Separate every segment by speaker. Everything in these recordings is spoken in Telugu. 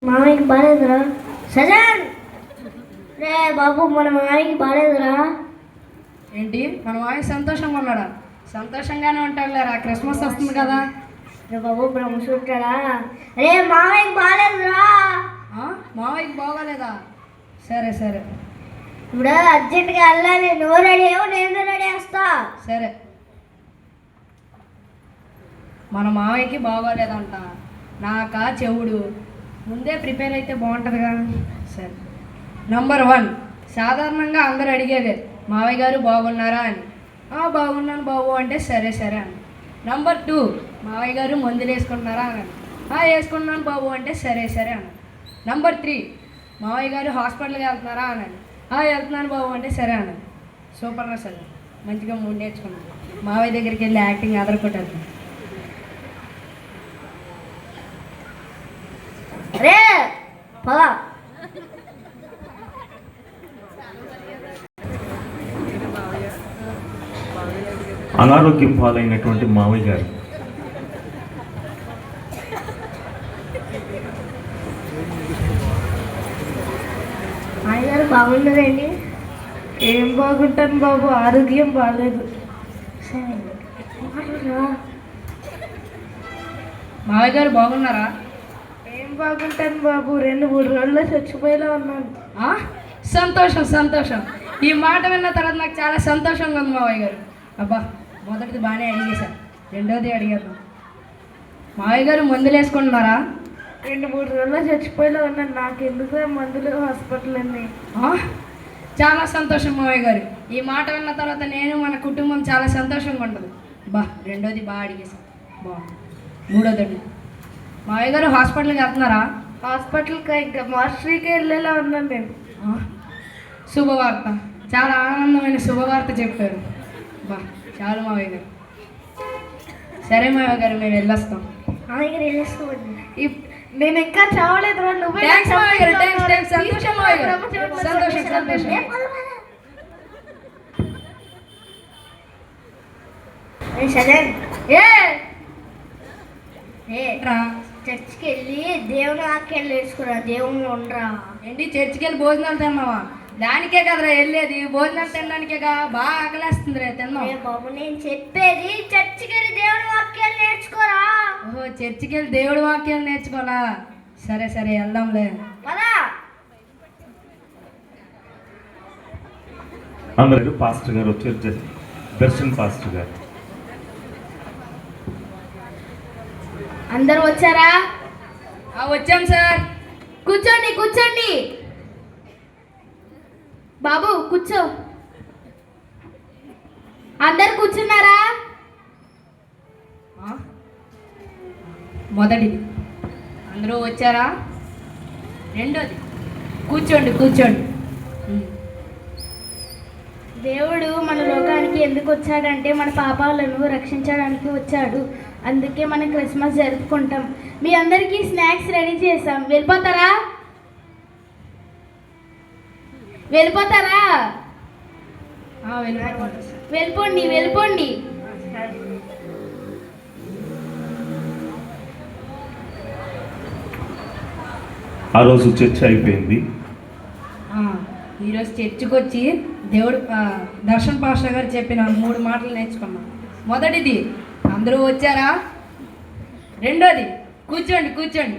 Speaker 1: మామయ్యకి బాగాలేదురా సజన్. రే బాబు మన మామయ్యకి బాగాలేదురా.
Speaker 2: ఏంటి మన మామయ్య సంతోషంగా ఉన్నాడా? సంతోషంగానే ఉంటాడులేరా, క్రిస్మస్ వస్తుంది కదా.
Speaker 1: రే బాబు బ్రహ్మసు ఉంటాడా? రే మామయ్యకి బాగాలేదురా.
Speaker 2: మామయ్యకి బాగోలేదా? సరే సరే,
Speaker 1: ఇప్పుడు అర్జెంట్గా వెళ్ళాలి. నువ్వు రెడీ అయ్యావు, నేను రెడీ చేస్తా.
Speaker 2: సరే. మన మామయ్యకి బాగోలేదంట. నాకా చెవుడు ముందే ప్రిపేర్ అయితే బాగుంటుందిగా. సరే. నంబర్ 1, సాధారణంగా అందరు అడిగేదే మావయ్య గారు బాగున్నారా అని. బాగున్నాను బాబు అంటే సరే సరే అని. నంబర్ 2, మావయ్య గారు మందులు వేసుకుంటున్నారా అని. వేసుకున్నాను బాబు అంటే సరే సరే అని. నంబర్ 3, మావయ్య గారు హాస్పిటల్కి వెళ్తున్నారా అని. వెళ్తున్నాను బాబు అంటే సరే అన్నది. సూపర్గా సరే, మంచిగా మూడు నేర్చుకున్నాను. మావయ్య దగ్గరికి వెళ్ళి యాక్టింగ్ అదరకొట్టాను.
Speaker 1: రే పదా.
Speaker 3: అనారోగ్యం పాలైనటువంటి మావయ్య గారు
Speaker 1: మామయ్య బాగున్నారండి?
Speaker 2: ఏం బాగుంటాను బాబు, ఆరోగ్యం బాగాలేదు. మావయ్య గారు బాగున్నారా?
Speaker 4: ఏం బాగుంటాను బాబు, 2-3 రోజుల్లో చచ్చిపోయేలా ఉన్నాను.
Speaker 2: సంతోషం సంతోషం. ఈ మాట విన్న తర్వాత నాకు చాలా సంతోషంగా ఉంది మావయ్య గారు. అబ్బా, మొదటిది బాగానే అడిగేశాను, రెండోది అడిగాను. మావయ్య గారు మందులు వేసుకుంటున్నారా?
Speaker 4: 2-3 రోజుల్లో చచ్చిపోయేలా ఉన్నాను. నాకు ఎందుకు మందులు, హాస్పిటల్ అన్నీ.
Speaker 2: చాలా సంతోషం మావయ్య గారు. ఈ మాట విన్న తర్వాత నేను మన కుటుంబం చాలా సంతోషంగా ఉండదు. రెండోది బాగా అడిగేశాను, బాగుంది. మూడోది, మావయ్య గారు హాస్పిటల్కి వెళ్తున్నారా?
Speaker 4: హాస్పిటల్కి ఇంకా మార్చరీకి వెళ్ళేలా ఉన్నాను నేను.
Speaker 2: శుభవార్త, చాలా ఆనందమైన శుభవార్త చెప్పారు. చాలు మావయ్య గారు. సరే మావయ్య గారు, మేము వెళ్ళొస్తాం.
Speaker 1: మామయ్య గారు వెళ్ళేసుకోండి.
Speaker 4: నేను ఇంకా చావలేదు. నువ్వే
Speaker 2: సంతోషం మావయ్య గారు, సంతోషం సంతోషం.
Speaker 1: సజన్
Speaker 2: రా,
Speaker 1: చర్చికి వెళ్ళి దేవుని వాక్యాలు నేర్చుకురా. దేవుని ఉండరా.
Speaker 2: ఏంటి చర్చికి వెళ్ళి భోజనాలు తిన్నావా? దానికే కదరా వెళ్ళేది, భోజనాలు తినడానికేగా. బాగా ఆకలేస్తుంది రే, తిన్నాం.
Speaker 1: బాబు నేను చెప్పేది చర్చికి వెళ్ళి దేవుని వాక్యాలు నేర్చుకోరా.
Speaker 2: ఓహో, చర్చికి వెళ్ళి దేవుడి వాక్యాలు నేర్చుకోవాలా? సరే సరే, వెళ్దాంలే.
Speaker 1: పదా.
Speaker 3: అందరూ పాస్టర్ గారు వచ్చారు, దర్శన్ పాస్టర్ గారు.
Speaker 1: అందరూ వచ్చారా?
Speaker 2: వచ్చాం సార్.
Speaker 1: కూర్చోండి కూర్చోండి. బాబు కూర్చో. అందరు కూర్చున్నారా?
Speaker 2: మొదటిది, అందరూ వచ్చారా? రెండోది, కూర్చోండి కూర్చోండి.
Speaker 1: దేవుడు మన లోకానికి ఎందుకు వచ్చాడంటే మన పాపాలను రక్షించడానికి వచ్చాడు. అందుకే మనం క్రిస్మస్ జరుపుకుంటాం. మీ అందరికీ స్నాక్స్ రెడీ చేసాం. వెళ్ళిపోతారా? వెళ్ళిపోతారా? వెళ్ళిపోండి వెళ్ళిపోండి.
Speaker 3: ఆ రోజు చర్చ అయిపోయింది.
Speaker 2: ఈరోజు చర్చికి వచ్చి దేవుడు దర్శన్ పాస్టర్ గారు చెప్పిన 3 మాటలు నేర్చుకున్నాం. మొదటిది, అందరూ వచ్చారా? రెండోది, కూర్చోండి కూర్చోండి.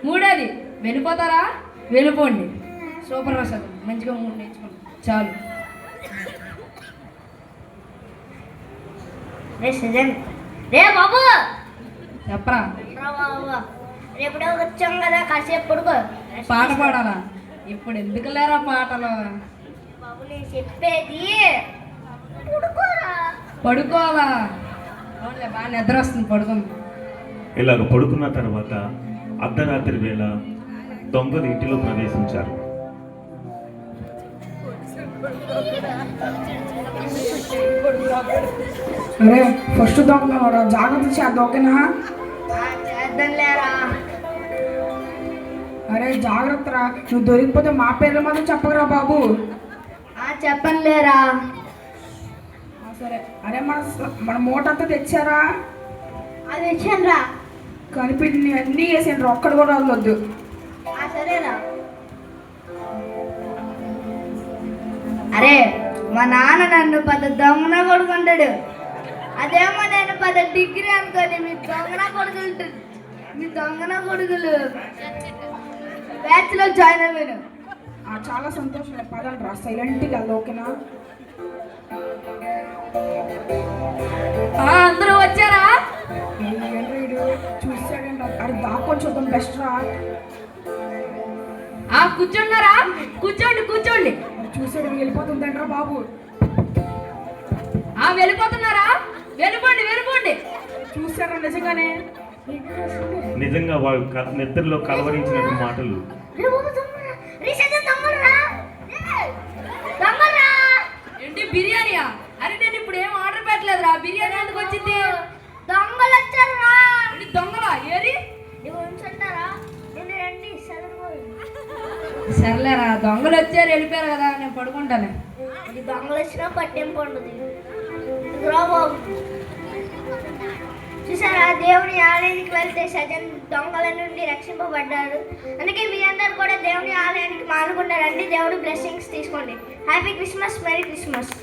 Speaker 2: మూడోది, వెళ్ళిపోతారా? వెళ్ళిపోండి. సూపర్ అసలు, మంచిగా 3 నేర్చుకున్నాం. చాలు.
Speaker 1: రే బాబు
Speaker 2: చెప్పరా.
Speaker 1: రేపుడే వచ్చాం కదా, కాసేపు పడుకో.
Speaker 2: పాట పాడాలా? ఇప్పుడు ఎందుకు లేరా పాటలు?
Speaker 1: బాబు నేను చెప్పేది పడుకోరా.
Speaker 2: పడుకోవాలా? బాగా నిద్ర వస్తుంది, పడుకుంది.
Speaker 3: ఇలాగ పడుకున్న తర్వాత అర్ధరాత్రి వేళ దొంగలు ఇంటిలో ప్రవేశించారు.
Speaker 4: అరే ఫస్ట్ దొంగ జాగ్రత్త చేద్దాం, ఓకేనా?
Speaker 1: చేద్దాం లేరా.
Speaker 4: అరే జాగ్రత్త రా, నువ్వు దొరికిపోతే మా పేర్ల మాత్రం చెప్పగరా బాబు.
Speaker 1: చెప్పను లేరా.
Speaker 4: సరే. అరే మన మూట అంతా తెచ్చారా?
Speaker 1: అది తెచ్చాను రా.
Speaker 4: కనిపెట్టి అన్నీ వేసాను, ఒక్కడు కూడా వదలొద్దు.
Speaker 1: సరేరా.
Speaker 2: అరే మా నాన్న నన్ను పెద్ద దొంగన కొడుకుంటాడు, అదేమో నేను పెద్ద డిగ్రీ అనుకోని మీ దొంగన కొడుకులు బ్యాచ్ లో జాయిన్ అయ్యాను.
Speaker 4: చాలా సంతోషం, పదండి రా సైలెంట్గా వెళ్దాం, ఓకేనా?
Speaker 2: అందరూ వచ్చారా?
Speaker 4: ఏంటి చూసాడండి, అది దాక్కొని చూద్దాం బెస్ట్ రా.
Speaker 2: కూర్చున్నారా? కూర్చోండి కూర్చోండి.
Speaker 4: చూసాడు వెళ్ళిపోతుందంట్రా బాబు.
Speaker 2: వెళ్ళిపోతున్నారా? వెళ్ళిపోండి వెళ్ళిపోండి.
Speaker 4: చూసారా నిజంగానే?
Speaker 3: నిజంగా వాడు నిద్రలో కలవరించిన మాటలు.
Speaker 2: ఏంటి బిర్యానీయా? అరే నేను ఇప్పుడు ఏం ఆర్డర్ పెట్టలేదురా, బిర్యానీ ఎందుకు వచ్చింది?
Speaker 1: దొంగలు వచ్చారా?
Speaker 2: దొంగలా? ఏరి
Speaker 1: ఉంచుంటారా? రండి
Speaker 2: సర్లేరా, దొంగలు వచ్చారు వెళ్ళిపోయారు కదా, నేను పడుకుంటాను.
Speaker 1: అది దొంగలు వచ్చినా పట్టింపు ఉండదు. బాబు చూసారా, దేవుని ఆలయానికి వెళ్తే సజన్ దొంగల నుండి రక్షింపబడ్డారు. అందుకే మీ అందరు కూడా దేవుని ఆలయానికి మానుకుంటారండి. దేవుడు బ్లెస్సింగ్స్ తీసుకోండి. Happy Christmas, merry Christmas.